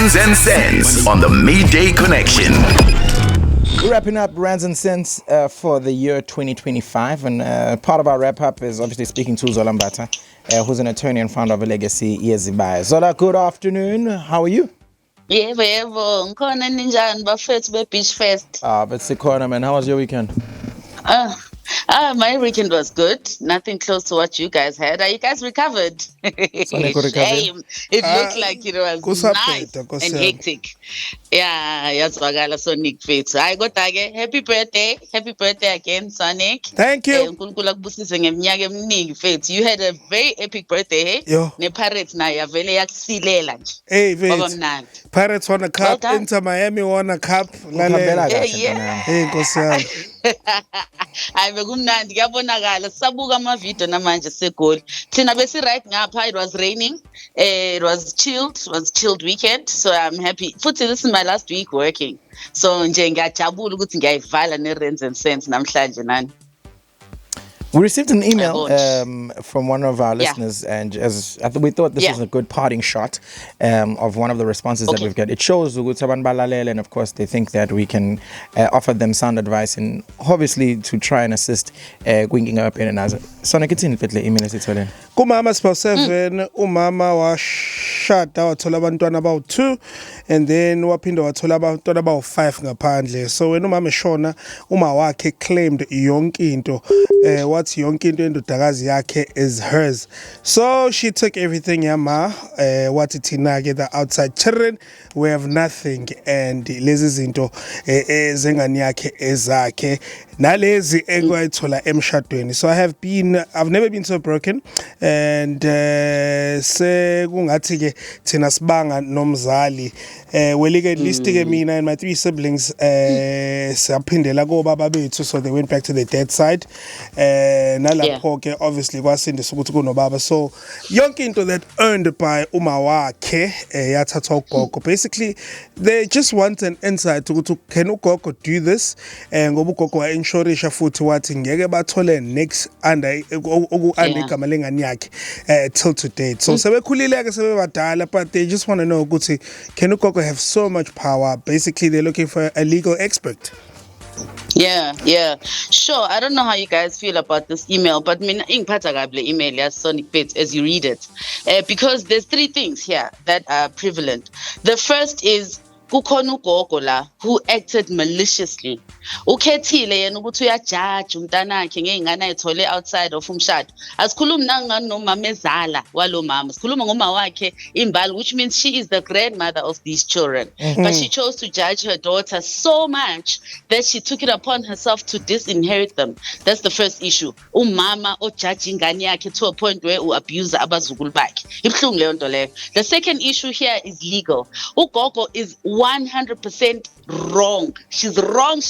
Rands and Sense on the Midday Connection. We're wrapping up Rands and Sense for the year 2025, and part of our wrap-up is obviously speaking to Zola Mbata, who's an attorney and founder of a legacy Yezibai. Zola, good afternoon. How are you? Yebo, ngikhona ninjani bafethu be-Beach Fest. But Sikona, man, how was your weekend? My weekend was good. Nothing close to what you guys had. Are you guys recovered? Shame. It looked like it was nice and hectic. Yeah, yazwakala Sonic fethu. Hayi kodwa ke happy birthday. Happy birthday again, Sonic. Thank you. uNkulunkulu akubusise ngeminyaka eminingi fethu. You had a very epic birthday, hey? Yo. Ne-Pirates nayo yavele yakusilela nje. Hey, Kwaba wait. mnandi. Pirates won a cup. Well done. Inter Miami won a cup. Ukhambela Lalela. kahle Yeah. mntanami. Hey, Nkosi yami. Hayi bekumnandi kuyabonakala sabuka amavidiyo namanje segoli thina besi right ngapha. It was raining, it was chilled weekend, so I'm happy futhi this is my last week working, so nje ngiyajabula ukuthi ngiyayivala ne-Rands and Sense namhlanje nani. We received an email from one of our Yeah. listeners, and we thought this was a good parting shot of one of the responses that we've got. It shows ukuthi abantu balalele, and of course they think that we can offer them sound advice and obviously to try and assist kwinkinga yophenaza. Sonic, ithini mfethu le email esitholeni? Kumama Spa 7, umama washada wathola abantwana abawu-2 and then waphinda wathola abantwana abawu-5 ngaphandle. So when umama eshona, uma wakhe claimed yonke into, wathi yonke into endodakazi yakhe is hers. So she took everything yama, wathi thina ke the outside children we have nothing, and lezi zinto zengane yakhe ezakhe nalezi ekwayithola emshadweni. So I've never been so broken, and sekungathi ke thina sibanga nomzali welike at least ke mina and my 3 siblings saphindela kobaba bethu, so they went back to the dead side. Nalapho ke obviously kwasindisa ukuthi kunobaba, so yonke into that earned by uma wakhe yathathwa ugogo. Basically they just want an insight ukuthi can ugogo do this, ngoba ugogo wa inshorisha futhi wathi ngeke bathole next under igama lengane yakhe till to date. So sebekhulile ke sebebadala, but they just want to know ukuthi can ugogo have so much power. Basically they're looking for a legal expert. Yeah, sure. I don't know how you guys feel about this email, but mina ingiphatha kabi le email ya Sonic Bits as you read it, because there's 3 things here that are prevalent. The first is kukhona ugogo la who acted maliciously. Ukhethile yena ukuthi uyajudge umntanakhe ngeingane ayithole outside of umshado. Asikhulumi nangani nomama ezala walo mama, sikhuluma ngoma wakhe imbali, which means she is the grandmother of these children. But she chose to judge her daughter so much that she took it upon herself to disinherit them. That's the first issue. Umama ojudge ingane yakhe to a point where abuse abazukulu bakhe. Ibhlungu leyo nto leyo. The second issue here is legal. Ugogo is 100% wrong. She's wrong.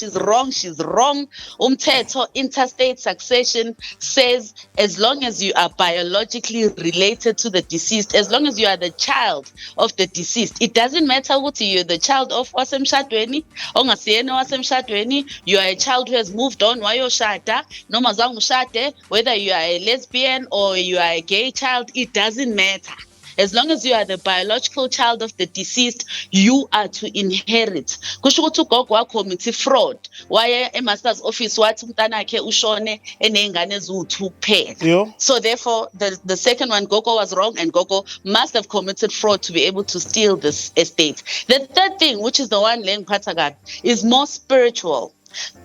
Umthetho interstate succession says as long as you are biologically related to the deceased, as long as you are the child of the deceased, it doesn't matter what you're the child of wasemshadweni ongasiyena wasemshadweni, you are a child who has moved on wayoshada noma zange ushade, whether you are a lesbian or you are a gay child, it doesn't matter. As long as you are the biological child of the deceased, you are to inherit. Kusho ukuthi ugogo wakho commit fraud. Waye e-master's office wathi umntanakhe ushone enengane eziwu-2 kuphela. So therefore, the second one, Gogo was wrong, and Gogo must have committed fraud to be able to steal this estate. The third thing, which is the one Len Patagat, is more spiritual.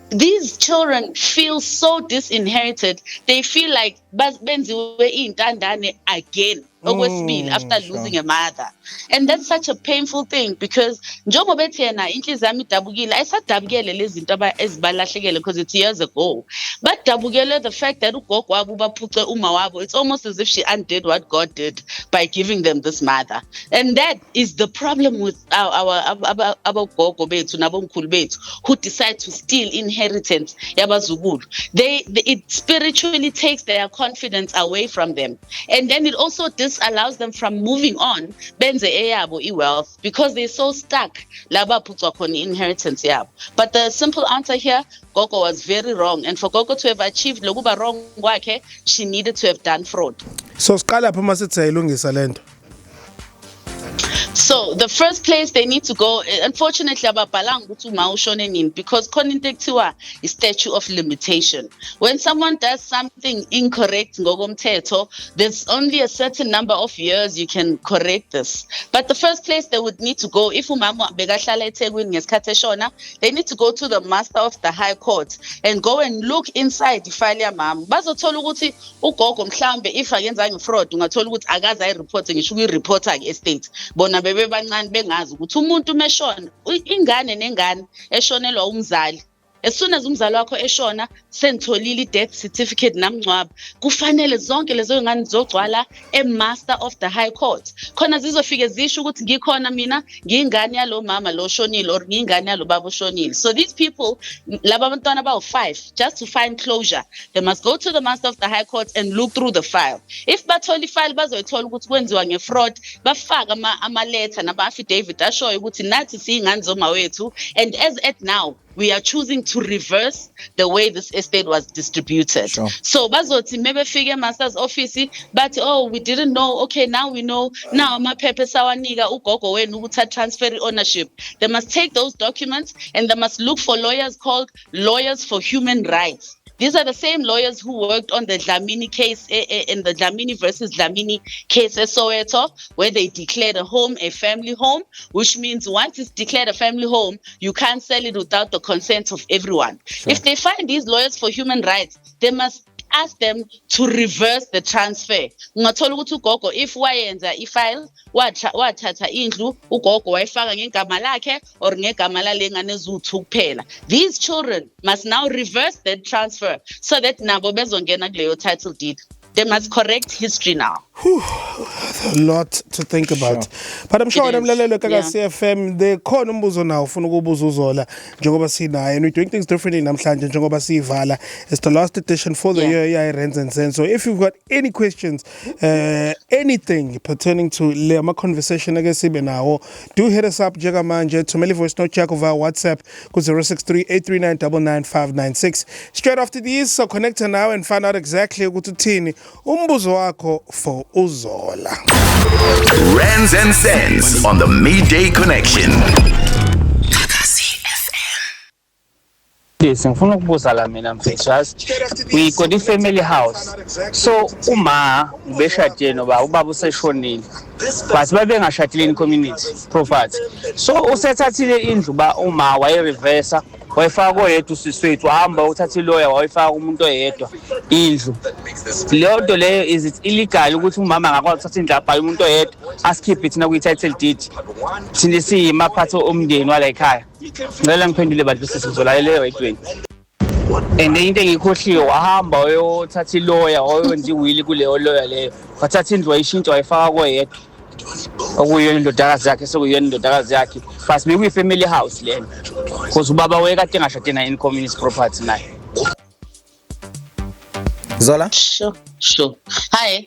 These children feel so disinherited. They feel like benziwe intandane again. After losing a mother. And that's such a painful thing, because njengoba bethi yena inhliziyo yami idabukile, ayisadabukele lezi zinto ezibalahlekele because it's years ago. But dabukele the fact that ugogo wabo baphuce uma wabo, it's almost as if she undid what God did by giving them this mother. And that is the problem with our gogo bethu nabomkhulu bethu who decide to steal inheritance yabazukulu. It spiritually takes their confidence away from them. And then it also allows them from moving on benze eyabo wealth, because they're so stuck laba putwa khona inheritance yabo. But the simple answer here, Gogo was very wrong, and for Gogo to have achieved lokuba wrong kwakhe, she needed to have done fraud. So siqala pha masithi ayilungisa lento. So the first place they need to go, unfortunately, ababhalanga ukuthi uma ushone nini, because khona into ekuthiwa is statute of limitation. When someone does something incorrect ngokomthetho, there's only a certain number of years you can correct this. But the first place they would need to go, if umama bekahlala eThekwini ngesikhathi eshona, they need to go to the Master of the High Court and go and look inside ifile yamama. Bazothola ukuthi ugogo mhlambe if akenzanga fraud, ungathola ukuthi akaze ayireport ngisho uyireporta ke-estate. Bona bebe bancane bengazi ukuthi umuntu meshona ingane nengane eshonelwa umzali, as soon as umzali wakho eshona sentolile death certificate namncwaba, kufanele zonke lezo ngane zogcwala e-Master of the High Court khona zizofike zisho ukuthi ngikhona mina ngingane yalo mama lo shonile or ngingane yalo baba oshonile. So these people laba bantwana bawu5, just to find closure they must go to the Master of the High Court and look through the file. If bathola ifile bazoyithola ukuthi kwenziwa nge-fraud, bafaka ama-letter nama-affidavit ashoyo ukuthi nathi siyingane zomawethu, and as at now we are choosing to reverse the way this estate was distributed. Sure. So bazothi maybe figure master's office, but oh, we didn't know. Okay, now we know. Now amaphepha sawanika ugogo wenu ukuthi transfer ownership. They must take those documents and they must look for lawyers called lawyers for human rights. These are the same lawyers who worked on the Dlamini case, in the Dlamini versus Dlamini case at Soweto, where they declared a home a family home, which means once it's declared a family home, you can't sell it without the consent of everyone. Sure. If they find these lawyers for human rights, they must ask them to reverse the transfer. Ungathola ukuthi ugogo if wayenza ifile wathatha indlu ugogo wayifaka ngegama lakhe or ngegama lalengane ezu2 kuphela. These children must now reverse that transfer so that nabo bezongena kuleyo title deed. They must correct history now. A lot to think about. Sure. But I'm sure namlalelo ka-CFM the khona umbuzo nawo ufuna ukubuza uZola njengoba sinaye, and we're doing things differently namhlanje njengoba siyivala. It's the last edition for the year here Rents and Cents. So if you've got any questions, anything pertaining to le conversation ake sibe nawo, do hit us up njengamanje, thumela voice note yakho via WhatsApp ku 0638399996. Straight after these, so connect now and find out exactly ukuthi uthini umbuzo wakho for uZola. Rents and Cents on the Midday Connection. Yes, ngifuna ukubuza la mina mfethu, we got a family house. So uma ubeshadile noba ubaba useshonile, but babengashadile in community property. So usethathile indlu ba uma wayereversa wayifaka koyedwa usiswethu wahamba uthatha ilawyer wayifaka umuntu oyedwa indlu. Leyo nto leyo is it illegal ukuthi umama angakwazi ukuthatha indlu abhala umuntu oyedwa askip it na kwi-title deed thina siyimaphatho omndeni wala ekhaya? Ngicela ngiphendule bantu sizolaleyo etweni. And into engikhohliwe wahamba wayothatha ilawyer wayenza iwili kuleyo lawyer leyo wathatha indlu wayishintsha wayifaka koyedwa okuyona indodakazi yakhe sekuyona indodakazi yakhe, but bekuyifamily house lena because ubaba wayekade engashade naye in community property naye. Zola? Sure. Hi.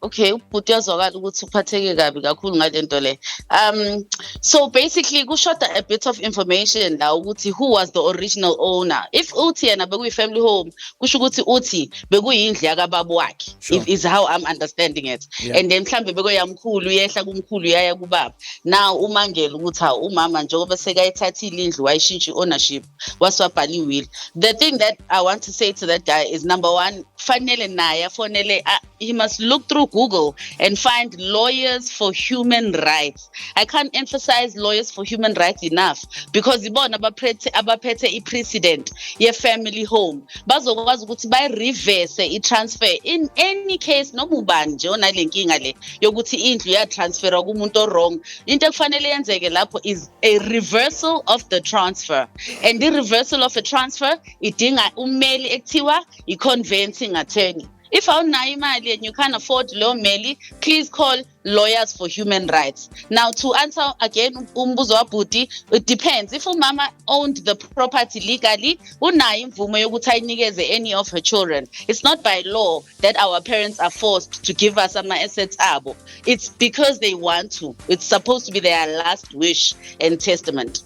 Okay, ubhuti yazwakala ukuthi uphatheke kabi kakhulu ngale nto le. So basically kushoda a bit of information la ukuthi who was the original owner. If uthi yena bekuyi family home, kusho ukuthi uthi bekuyindlu yakababa wakhe. Is how I'm understanding it. Yeah. And then mhlambe bekoyamkhulu yehla kumkhulu yaya kubaba. Now umangela ukuthi umama njengoba sekayithathile indlu wayishintsha ownership waswabhala iwill. The thing that I want to say to that guy is, number one, he must look through Google and find lawyers for human rights. I can't emphasize lawyers for human rights enough because ibona abaphethe i-precedent ye-family home bazokwazi ukuthi bayi-reverse i-transfer in any case noma ubani nje onale nkinga le yokuthi indlu yatransferwa kumuntu o-wrong. Into ekufanele yenzeke lapho is a reversal of the transfer, and the reversal of a transfer idinga ummeli ekuthiwa i-conveyancing attorney. If awunayo imali and you can't afford low meli, please call lawyers for human rights. Now, to answer again umbuzo wabhuti, it depends. If umama owned the property legally, unayo imvumo yokuthi ayinikeze any of her children. It's not by law that our parents are forced to give us ama assets abo. It's because they want to. It's supposed to be their last wish and testament.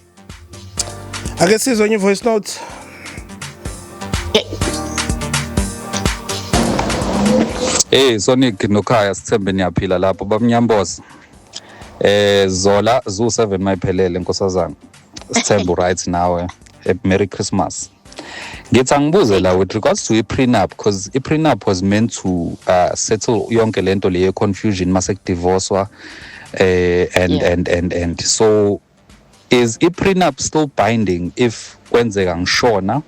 I guess it's on your voice note. Sonic nokhaya Sithembe niyaphila lapho bamnyamboza. Zola zu 7 mayiphelele nkosazana. Sithemba right nawe. Merry Christmas. Ngithi angibuze la with regards to i-prenup, because i-prenup was meant to settle yonke lento le confusion mase divorcewa and so is i-prenup still binding if kwenzeka ngishona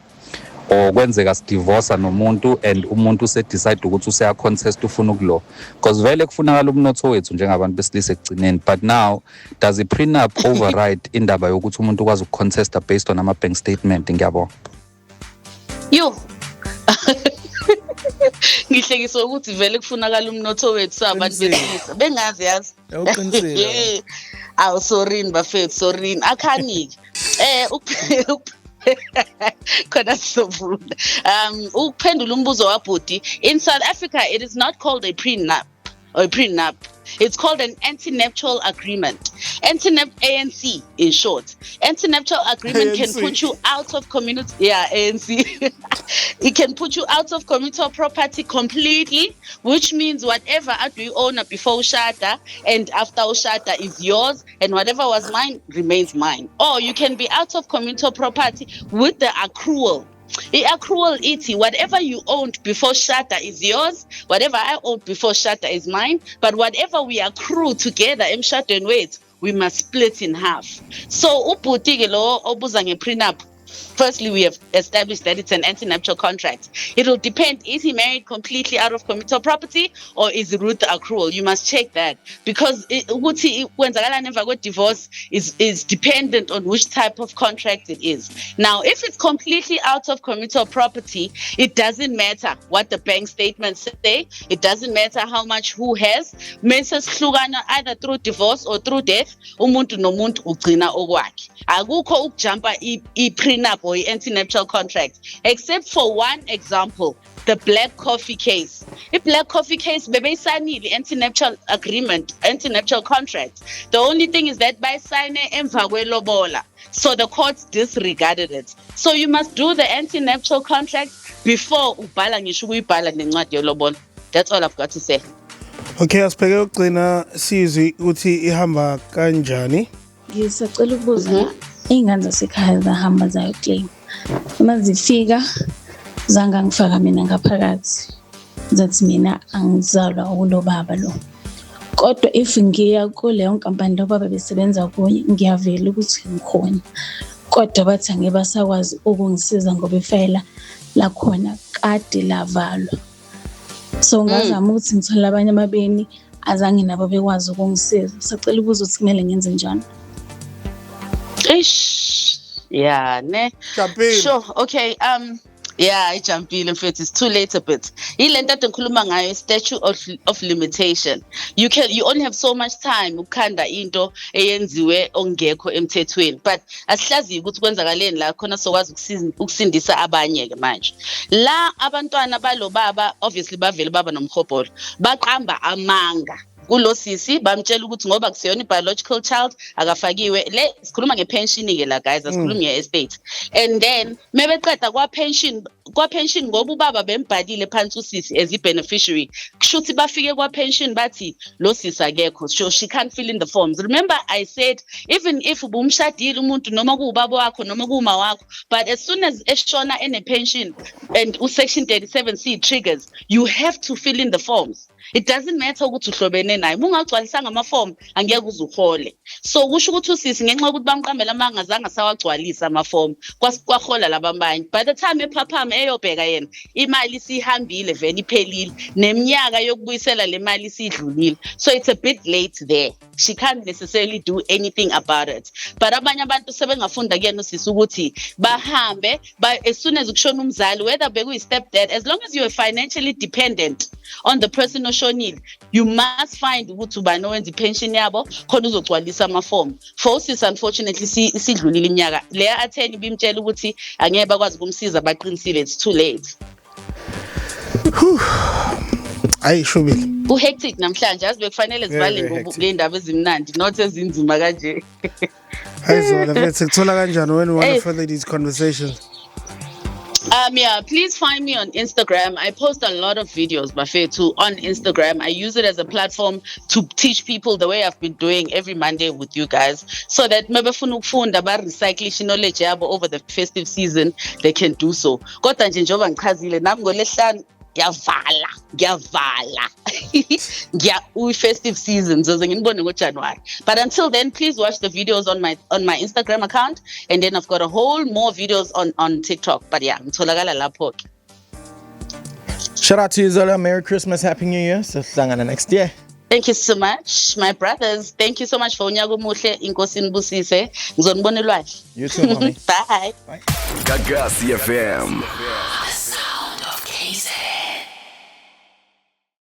or kwenzeka sidivorce nomuntu and umuntu decide ukuthi useya contest ufuna ukulo, because vele kufunakala umnotho wethu njengabantu besilisa ekugcineni, but now does i-prenup override indaba yokuthi umuntu ukwazi ukucontesta based on ama-bank statement? Ngiyabonga. Yo ngihlekiswa ukuthi vele kufunakala umnotho wethu abantu besilisa bengazi yazi Uqinisile. Aw sorry bafethu, sorry akhaniki khona sovunda ukuphendula umbuzo wabhudi. In South Africa it is not called a prenup or a prenup. It's called an anti-nuptial agreement. ANC in short. Anti-nuptial agreement can put you out of community. Yeah, ANC. It can put you out of communal property completely, which means whatever you own before Ushada and after Ushada is yours, and whatever was mine remains mine. Or you can be out of communal property with the accrual. The accrual iti, whatever you owned before Shata is yours, whatever I owned before Shata is mine, but whatever we accrue together in Shata and wait, we must split in half. So uputi lo obuzange prenup. Firstly, we have established that it's an anti-nuptial contract. It will depend, is he married completely out of communal property or is it with the accrual? You must check that, because when divorce is dependent on which type of contract it is. Now, if it's completely out of communal property, it doesn't matter what the bank statements say. It doesn't matter how much who has. Either through divorce or through death, umuntu nomuntu ugcina okwakhe. Akukho ukujumpa i-prenup or anti-nuptial contract, except for one example, the Black Coffee case. The Black Coffee case, bebeyisayinile anti-nuptial agreement, anti-nuptial contract. The only thing is that by signing emva kwelobola, so the courts disregarded it. So you must do the anti-nuptial contract before ubhala ngisho ukuyibhala nencwadi yelobola. That's all I've got to say. Okay, asibheke ukugcina sizwe ukuthi ihamba kanjani. Ngisacela ukubuza ingane zasekhaya zahamba zayoclaim. Uma zifika zanga ngifaka mina ngaphakathi. Zathi mina angizalwa ukulo baba lo. Kodwa if ngiya kuleyo nkampani lo baba besebenza kuyo ngiyavela ukuthi ngikhona. Kodwa bathi angeke basakwazi ukungisiza ngoba ifayela la khona kade lavalwa. So ngazama ukuthi ngithola abanye amabeni azange nabo bekwazi ukungisiza. Sacela ukubuza ukuthi kumele ngenze njani. Yeah, ne. Sure. Okay. Yeah, ijumpile mfethu, it's too late a bit. Ilento engikhuluma ngayo statute of limitation. You only have so much time ukukhanda into eyenziwe ongekho emthethweni. But asihlazi ukuthi kwenzakaleni la khona sokwazi ukusindisa abanye ke manje. La abantwana balo baba obviously bavele baba nomkhobholo. Baqamba amanga. Kulo sisi bamtshela ukuthi ngoba kusiyona biological child akafakiwe le sikhuluma ngepension ke la guys asikhulumi ngeestate, and then mebeqeda kwapension ngoba ubaba bembhalile phansi usisi as i-beneficiary kushuthi bafike kwapension bathi lo sisi akekho, so she can't fill in the forms. Remember I said even if ubumshadile umuntu noma kuubaba wakho noma kuuma wakho, but as soon as eshona ene pension and section 37C triggers, you have to fill in the forms. It doesn't matter ukuthi uhlobene naye. Ungagcwalisanga ama-form angeke uzuhole. So kusho ukuthi usisi ngenxa yokuthi bamqambela amanga azange sawagcwalisa ama-form kwahola labamanye. By the time ephaphama eyobheka yena imali isihambile vele iphelile neminyaka yokubuyisela le mali isidlulile. So it's a bit late there. She can't necessarily do anything about it. But abanye abantu sebengafunda kuyena usisi ukuthi bahambe as soon as ukushona umzali, whether bekuyi stepdad, as long as you are financially dependent on the person oshonile, you must find ukuthi ubani owenza ipension yabo khona uzogcwalisa ama-form. For usisi unfortunately isidlulile iminyaka leya atheni bimtshela ukuthi angeke bakwazi ukumsiza baqinisile, it's too late. Ayi shubile. Uhectic namhlanje azi bekufanele sivale ngendaba ezimnandi not ezinzima kanje. Hayizola mfethu sikuthola kanjani when we want to further these conversations? Yeah, please find me on Instagram. I post a lot of videos, Bafethu, on Instagram. I use it as a platform to teach people the way I've been doing every Monday with you guys, so that about recycling knowledge over the festive season, they can do so. Kodwa nje njengoba ngichazile nami ngoLesihlanu ngiyavala festive season zoze nginibone ngoJanuary. But until then, please watch the videos on my Instagram account, and then I've got a whole more videos on TikTok. But yeah, ngitholakala lapho ke. Shout out to you, Zola. Merry Christmas, Happy New Year. So hlangana next year. Thank you so much, my brothers. Thank you so much for unyaka omuhle. Inkosi nibusise. Ngizonibona elwandle. You too, mommy. Bye. Gagasi FM.